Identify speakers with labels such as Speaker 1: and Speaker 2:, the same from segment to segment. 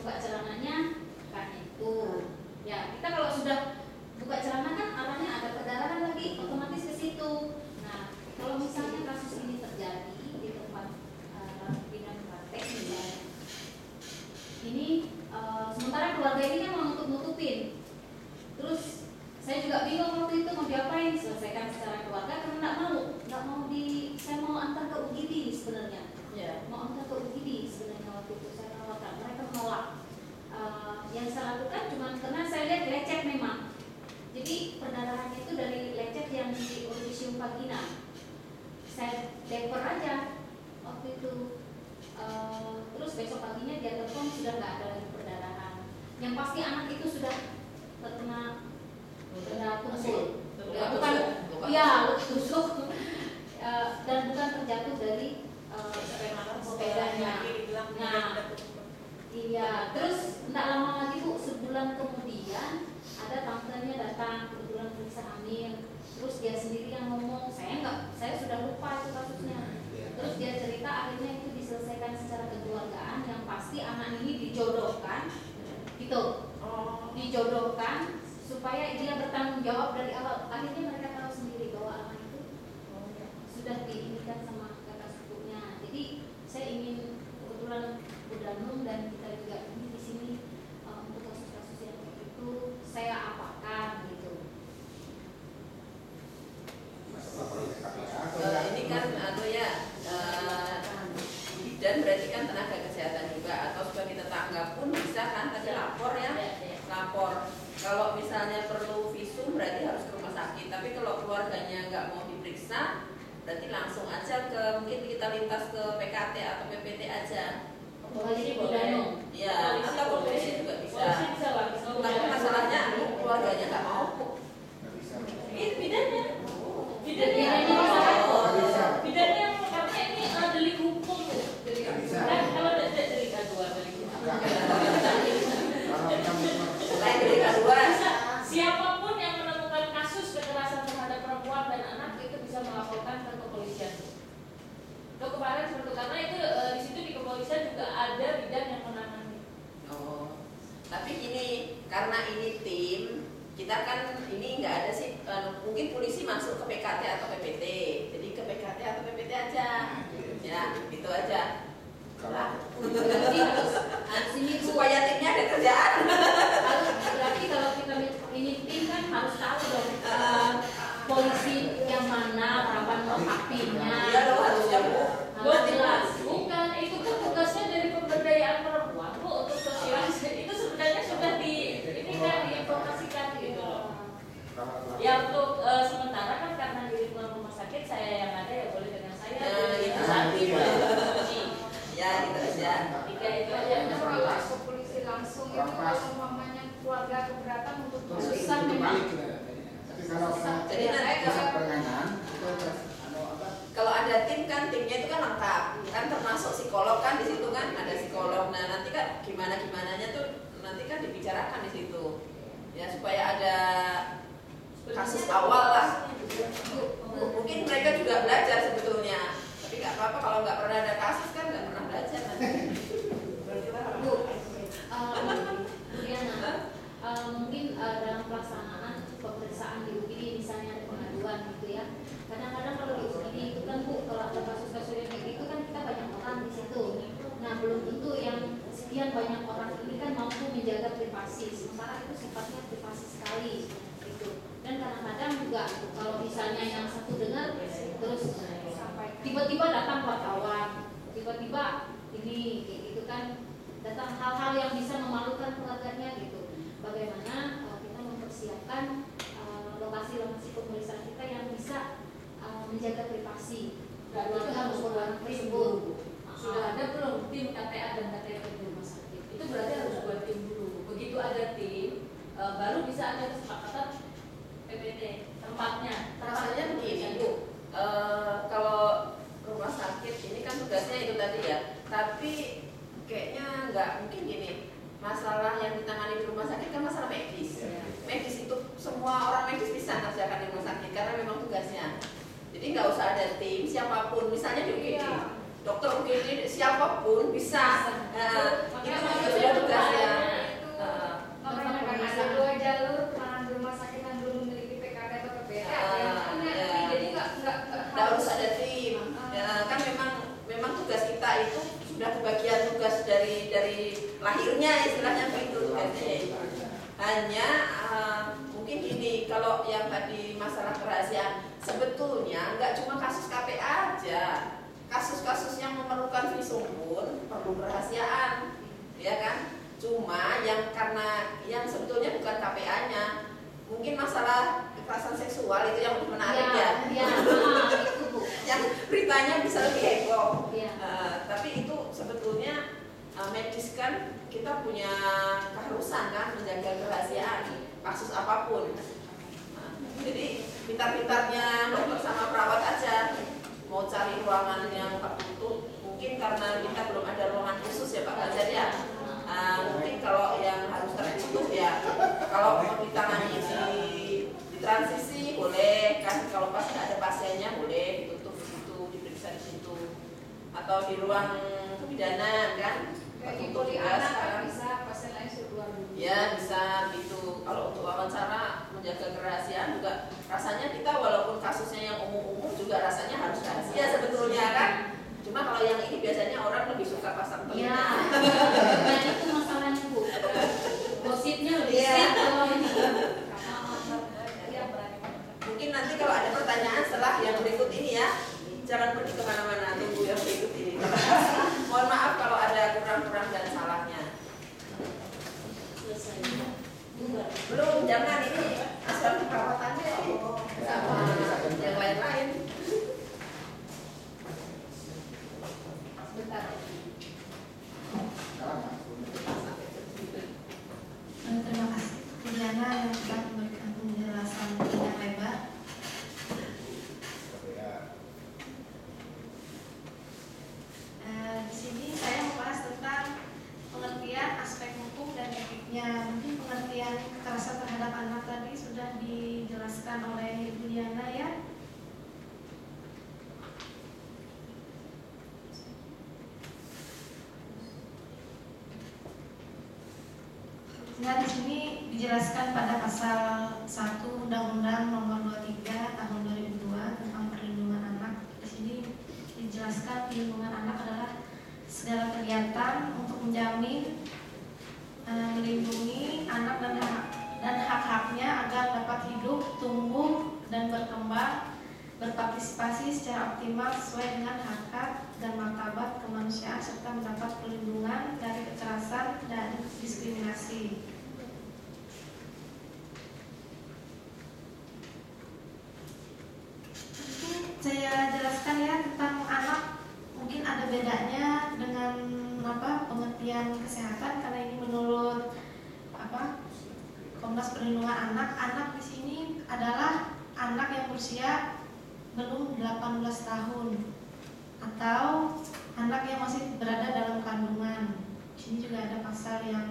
Speaker 1: membuka celananya kan itu. Ya kita kalau sudah buka celana kan arahnya ada perdarahan lagi, otomatis ke situ. Nah kalau misalnya kasus ini terjadi di tempat bidang praktek misalnya, ini sementara keluarga ini kan mau nutup-nutupin, terus saya juga bingung waktu itu mau diapain, selesaikan secara keluarga karena nggak mau saya mau antar ke UGD sebenarnya, mau antar ke UGD sebenarnya waktu itu saya tawarkan, mereka menolak. Yang saya lakukan cuma karena saya lihat lecet memang, jadi perdarahannya itu dari lecet yang di Orisium vagina, saya deper aja waktu itu. Terus besok paginya dia telepon sudah nggak ada lagi perdarahan. Yang pasti anak itu sudah terkena tusul, bukan, ya tusuk, dan bukan terjatuh dari sepedanya. Nah, iya. Terus tidak lama lagi Bu, sebulan kemudian ada tantenya datang kebetulan periksa hamil. Terus dia sendiri yang ngomong, saya sudah lupa itu kasusnya. Terus dia cerita akhirnya itu diselesaikan secara kekeluargaan, yang pasti anak ini dijodohkan, gitu, dijodohkan supaya dia bertanggung jawab dari awal. Akhirnya mereka tahu sendiri bahwa anak itu sudah diinginkan sama kakak sepupunya. Jadi saya ingin kebetulan Budanung dan kita juga ini di sini untuk kasus-kasus yang kayak itu saya apakan gitu.
Speaker 2: Ini kan atau ya dan berarti kan tenaga kesehatan juga, atau sudah kita tanggap pun bisa kan tadi lapor ya, lapor. Kalau misalnya perlu visum berarti harus ke rumah sakit, tapi kalau keluarganya nggak mau diperiksa berarti langsung aja ke, mungkin kita lintas ke PKT atau PPT aja.
Speaker 1: Polisi boleh,
Speaker 2: ya, atau polisi juga bisa. Tapi masalahnya keluarganya nggak mau. Ini bidannya.
Speaker 3: Bidannya karena ini delik hukum. Kan kalau delik aduan, delik hukum.
Speaker 2: Delik aduan.
Speaker 3: Siapapun yang menemukan kasus kekerasan terhadap perempuan dan anak itu bisa melaporkan ke kepolisian. Untuk kemarin seperti itu, karena itu di situ di kepolisian juga ada bidang yang menangani.
Speaker 2: Oh, tapi ini karena ini tim, kita kan ini nggak ada sih, mungkin polisi masuk ke PKT atau PPT, jadi ke PKT atau PPT aja, ya gitu aja.
Speaker 1: Berarti harus ini
Speaker 2: supaya timnya ada kerjaan.
Speaker 1: Berarti kalau kita ini tim kan harus tahu dong polisi yang mana, kapan melengkapinya.
Speaker 2: Iya dong, harusnya Bu.
Speaker 1: Jelas.
Speaker 3: Bukan, itu kan tugasnya dari pemberdayaan perempuan Bu, untuk sosialisasi. Itu sebenarnya sudah ini kan diinformasikan gitu. Ya untuk sementara kan karena di lingkungan rumah sakit saya yang ada ya boleh dengan saya.
Speaker 2: Itu
Speaker 3: nanti
Speaker 2: ya gitu aja.
Speaker 3: Tiga itu aja.
Speaker 4: Kalau ke polisi langsung itu kalau mamanya keluarga keberatan untuk
Speaker 1: susah memang.
Speaker 5: Tapi kalau
Speaker 2: jadi nanti
Speaker 5: penanganan
Speaker 2: kalau ada tim kan, timnya itu kan lengkap, kan termasuk psikolog kan di situ kan ada psikolog. Nah nanti kan gimana-gimananya tuh nanti kan dibicarakan di situ ya, supaya ada kasus awal lah. Mungkin mereka juga belajar sebetulnya, tapi nggak apa-apa kalau nggak pernah ada kasus kan nggak pernah belajar nanti.
Speaker 1: Bu, mungkin dalam pelaksanaan pemeriksaan di UGD misalnya ada pengaduan gitu ya. Kadang-kadang kalau di UGD itu kan Bu, kalau ada kasus-kasus yang kayak gitu kan kita banyak orang di situ. Nah belum tentu yang sekian banyak orang ini kan mampu menjaga privasi, sementara itu sifatnya privasi sekali gitu. Dan kadang-kadang juga kalau misalnya yang satu dengar terus tiba-tiba datang wartawan, tiba-tiba ini kayak gitu kan, datang hal-hal yang bisa memalukan keluarganya gitu. Bagaimana kita mempersiapkan lokasi-lokasi pemeriksaan kita yang bisa menjaga privasi. Dan itu harus berwarna tersebut.
Speaker 3: Sudah ada belum tim KTA dan KTP di rumah sakit? Itu berarti harus buat tim dulu. Begitu ada tim, baru bisa ada kesepakatan PPT tempatnya.
Speaker 2: Rasanya begini Bu, kalau rumah sakit ini kan tugasnya itu tadi ya, tapi kayaknya nggak mungkin gini. Masalah yang ditangani di rumah sakit kan masalah medis. Medis itu semua orang medis bisa ngerjakan di rumah sakit karena memang tugasnya. Jadi nggak usah ada tim, siapapun, misalnya di UGD, dokter UGD siapapun bisa. Itu sudah tugasnya. dari lahirnya istilahnya begitu tugasnya. Hanya mungkin gini, kalau yang tadi masalah kerahasiaan sebetulnya nggak cuma kasus KPA aja, kasus-kasus yang memerlukan visum pun perlu kerahasiaan, ya kan? Cuma yang karena yang sebetulnya bukan KPA-nya, mungkin masalah kekerasan seksual itu yang lebih menarik ya.
Speaker 1: Itu Bu.
Speaker 2: Yang beritanya bisa lebih heboh.
Speaker 1: Ya.
Speaker 2: Tapi itu sebetulnya medis kan kita punya keharusan kan menjaga kerahasiaan kasus apapun. Jadi pintar-pintarnya dokter sama perawat aja mau cari ruangan yang tertutup, mungkin karena kita belum ada ruangan khusus ya Pak Fajar ya. Mungkin kalau yang harus tertutup ya, kalau mau ditangani di transisi boleh kan, kalau pas nggak ada pasiennya boleh ditutup di situ, diperiksa di situ, atau di ruang kebidanan kan.
Speaker 4: Untuk di anak kan bisa pasien lain suruh keluar dulu.
Speaker 2: Ya bisa gitu. Kalau untuk wawancara menjaga kerahasiaan juga rasanya kita walaupun kasusnya yang umum-umum juga rasanya harus rahasia sebetulnya kan. Cuma kalau yang ini biasanya orang lebih suka pasang telinga.
Speaker 1: Ya. Dan itu masalahnya Bu. Gosipnya lebih sip kalau ini.
Speaker 2: Mungkin nanti kalau ada pertanyaan setelah yang berikut ini ya, jangan pergi kemana-mana, tunggu yang berikut ini. Mohon maaf kalau ada kurang-kurang dan salahnya. Belum, jangan ini asal perawatannya sama yang lain-lain.
Speaker 1: Bentar.
Speaker 6: Terima kasih Diana yang telah memberikan penjelasan yang lebar. Di sini saya membahas tentang pengertian aspek hukum dan etiknya. Mungkin pengertian kekerasan terhadap anak tadi sudah dijelaskan oleh Ibu Diana ya. Nah, di sini dijelaskan pada pasal 1 Undang-Undang Nomor 23 Tahun 2002 tentang perlindungan anak. Di sini dijelaskan perlindungan anak adalah segala kegiatan untuk menjamin, melindungi anak dan hak-haknya agar dapat hidup, tumbuh, dan berkembang, berpartisipasi secara optimal sesuai dengan hak dan martabat kemanusiaan serta mendapat perlindungan dari kekerasan dan diskriminasi. Saya jelaskan ya tentang anak, mungkin ada bedanya dengan pengertian kesehatan karena ini menurut Komnas Perlindungan Anak. Anak di sini adalah anak yang berusia belum 18 tahun atau anak yang masih berada dalam kandungan. Di sini juga ada pasal yang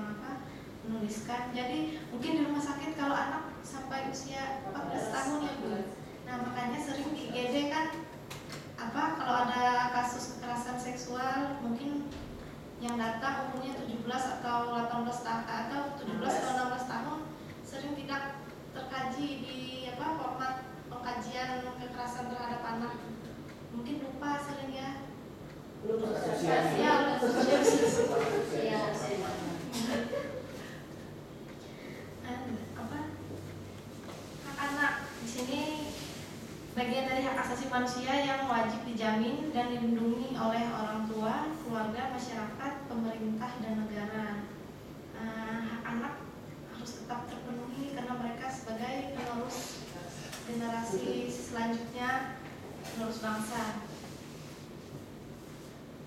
Speaker 6: menuliskan. Jadi mungkin di rumah sakit kalau anak sampai usia 14 tahun ya Bu. Nah makanya sering di IGD kan kalau ada kasus kekerasan seksual mungkin yang datang umurnya 17 atau 18 tahun atau 17 atau 16 tahun sering tidak terkaji di format pengkajian kekerasan terhadap anak. Mungkin lupa sering ya.
Speaker 3: Belum
Speaker 6: Ya, hak anak di sini bagian dari hak asasi manusia yang wajib dijamin dan dilindungi oleh orang tua, keluarga, masyarakat, pemerintah, dan negara. Hak anak harus tetap terpenuhi karena mereka sebagai penerus generasi selanjutnya, penerus bangsa.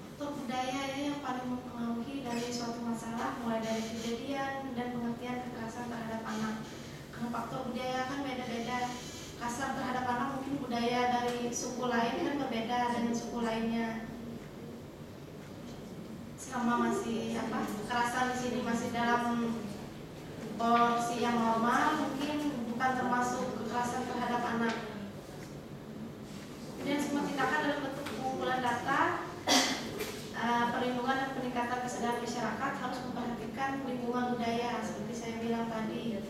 Speaker 6: Faktor budaya yang paling mempengaruhi dari suatu masalah mulai dari kejadian dan pengertian kekerasan terhadap anak. Karena faktor budaya kan beda-beda. Kasar terhadap anak mungkin budaya dari suku lain kan berbeda dengan suku lainnya. Selama masih kekerasan di sini masih dalam porsi yang normal, mungkin bukan termasuk kekerasan terhadap anak. Kemudian semua tindakan dalam bentuk pengumpulan data, perlindungan dan peningkatan kesadaran masyarakat harus memperhatikan lingkungan budaya seperti saya bilang tadi.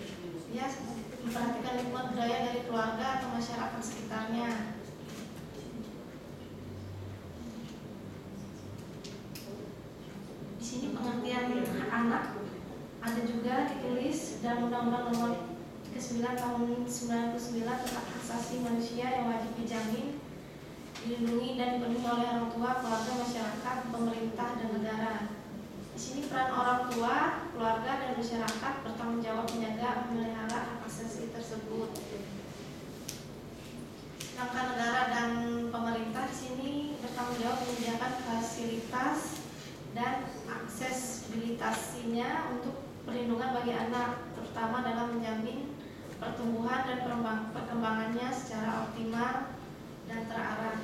Speaker 6: Ya, memperhatikan lingkungan budaya dari keluarga atau masyarakat sekitarnya. Di sini pengertian hak anak ada juga ditulis dalam Undang-Undang Nomor 39 Tahun 99 tentang hak asasi manusia yang wajib dijamin, dilindungi dan dipenuhi oleh orang tua, keluarga, masyarakat, pemerintah dan negara. Di sini peran orang tua, keluarga dan masyarakat bertanggung jawab menjaga, memelihara hak asasi tersebut. Sedangkan negara dan pemerintah di sini bertanggung jawab menyediakan fasilitas dan aksesibilitasnya untuk perlindungan bagi anak, terutama dalam menjamin pertumbuhan dan perkembangannya secara optimal dan terarah.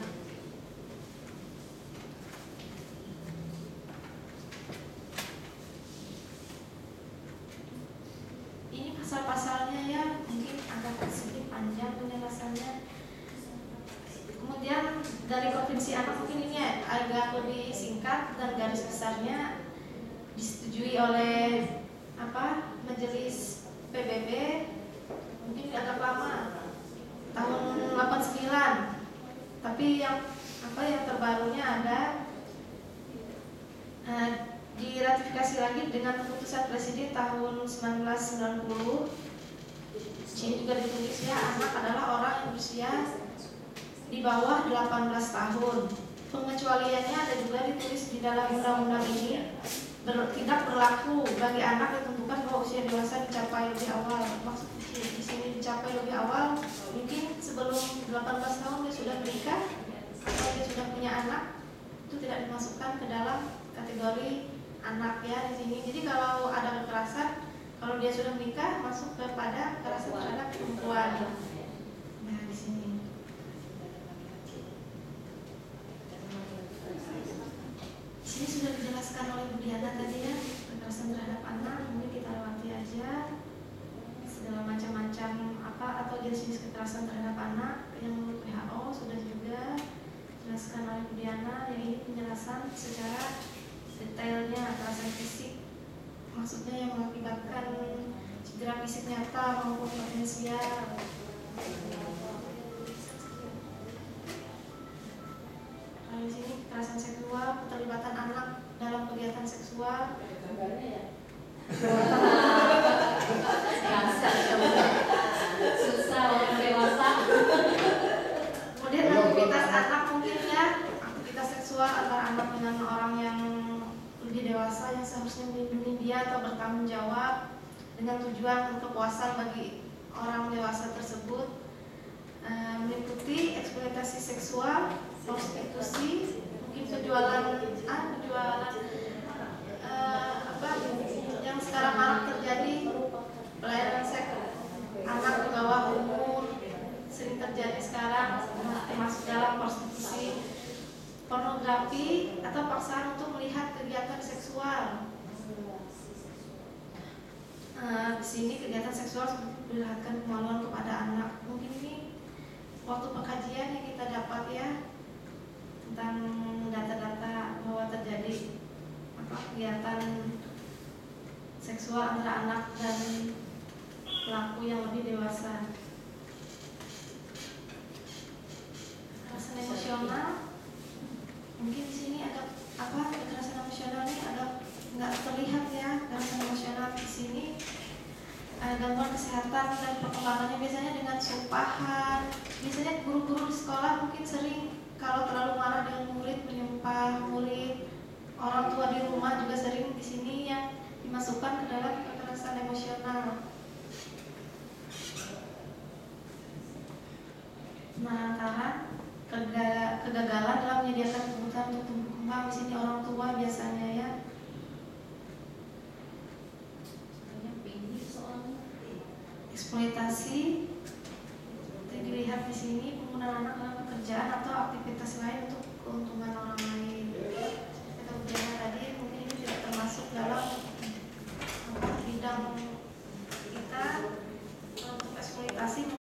Speaker 6: Ini pasal-pasalnya ya, mungkin agak sedikit panjang penjelasannya. Kemudian dari provinsi anak mungkin ini agak lebih singkat dan garis besarnya disetujui oleh Majelis PBB mungkin agak lama tahun 89, tapi yang terbarunya ada diratifikasi lagi dengan keputusan Presiden tahun 1990. Sini juga ditulis ya, anak adalah orang yang berusia di bawah 18 tahun. Pengecualiannya ada juga ditulis di dalam undang-undang ini, tidak berlaku bagi anak ditentukan bahwa usia dewasa dicapai lebih awal. Maksud di sini dicapai lebih awal, mungkin sebelum 18 tahun dia sudah menikah atau dia sudah punya anak, itu tidak dimasukkan ke dalam kategori anak ya di sini. Jadi kalau ada kekerasan, kalau dia sudah menikah masuk kepada kekerasan terhadap perempuan. Nah di sini. Ini sudah dijelaskan oleh Bu Diana tadi ya, kekerasan terhadap anak, mungkin kita lewati aja segala macam-macam atau jenis-jenis kekerasan terhadap anak yang menurut WHO sudah juga dijelaskan oleh Bu Diana. Yang ini penjelasan secara detailnya kekerasan fisik, maksudnya yang mengakibatkan cedera fisik nyata maupun potensial. Di sini kekerasan seksual, keterlibatan anak dalam kegiatan seksual.
Speaker 3: Susah orang dewasa.
Speaker 6: Kemudian aktivitas anak mungkin ya, aktivitas seksual antara anak dengan orang yang lebih dewasa yang seharusnya melindungi dia atau bertanggung jawab dengan tujuan kepuasan bagi orang dewasa tersebut, meliputi eksploitasi seksual, prostitusi, mungkin penjualan yang sekarang marak terjadi, pelayanan seks anak di bawah umur sering terjadi sekarang, termasuk dalam prostitusi, pornografi atau paksaan untuk melihat kegiatan seksual. Di sini kegiatan seksual seperti memperlihatkan kemaluan kepada anak. Mungkin ini waktu pengkajian yang kita dapat ya tentang data-data bahwa terjadi kegiatan seksual antara anak dan pelaku yang lebih dewasa. Kekerasan emosional, mungkin di sini agak kekerasan emosional ini agak nggak terlihat ya. Kekerasan emosional di sini gangguan kesehatan dan perkembangannya biasanya dengan sumpahan. Biasanya guru-guru di sekolah mungkin sering kalau terlalu marah dengan murid menyumpah murid. Orang tua di rumah juga sering di sini yang dimasukkan ke dalam kekerasan emosional. Lantaran kegagalan dalam menyediakan kebutuhan untuk tumbuh kembang di sini orang tua biasanya ya. Eksploitasi dilihat di sini, penggunaan anak dalam pekerjaan atau aktivitas lain untuk keuntungan orang lain. Kata Bu Diana tadi mungkin ini tidak termasuk dalam bidang kita untuk eksploitasi.